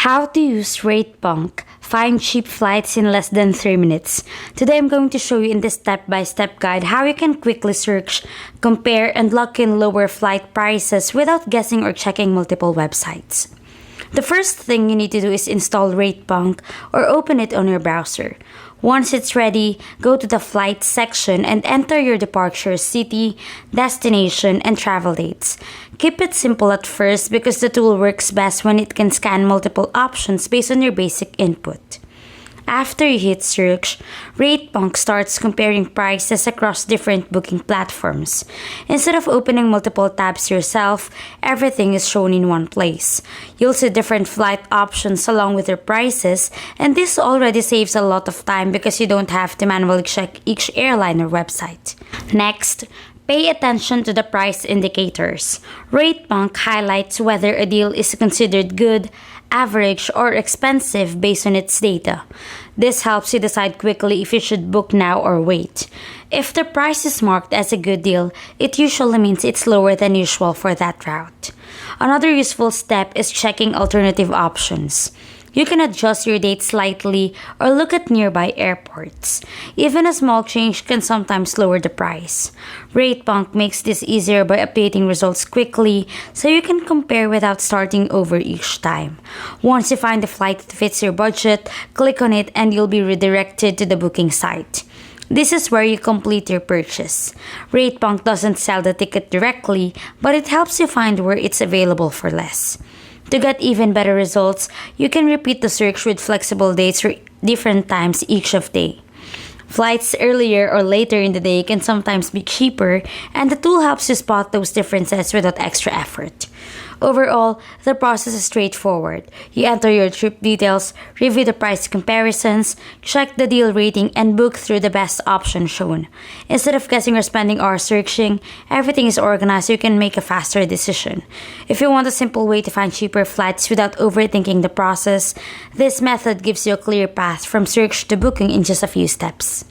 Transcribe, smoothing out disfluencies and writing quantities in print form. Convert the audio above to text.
How to use RatePunk. Find cheap flights in less than 3 minutes. Today I'm going to show you in this step-by-step guide how you can quickly search, compare, and lock in lower flight prices without guessing or checking multiple websites. The first thing you need to do is install RatePunk or open it on your browser. Once it's ready, go to the flight section and enter your departure city, destination, and travel dates. Keep it simple at first because the tool works best when it can scan multiple options based on your basic input. After you hit search, RatePunk starts comparing prices across different booking platforms. Instead of opening multiple tabs yourself, everything is shown in one place. You'll see different flight options along with their prices, and this already saves a lot of time because you don't have to manually check each airline or website. Next, pay attention to the price indicators. RatePunk highlights whether a deal is considered good, average, or expensive based on its data. This helps you decide quickly if you should book now or wait. If the price is marked as a good deal, it usually means it's lower than usual for that route. Another useful step is checking alternative options. You can adjust your date slightly or look at nearby airports. Even a small change can sometimes lower the price. RatePunk makes this easier by updating results quickly so you can compare without starting over each time. Once you find a flight that fits your budget, click on it and you'll be redirected to the booking site. This is where you complete your purchase. RatePunk doesn't sell the ticket directly, but it helps you find where it's available for less. To get even better results, you can repeat the search with flexible dates for different times each of day. Flights earlier or later in the day can sometimes be cheaper, and the tool helps you spot those differences without extra effort. Overall, the process is straightforward. You enter your trip details, review the price comparisons, check the deal rating, and book through the best option shown. Instead of guessing or spending hours searching, everything is organized so you can make a faster decision. If you want a simple way to find cheaper flights without overthinking the process, this method gives you a clear path from search to booking in just a few steps.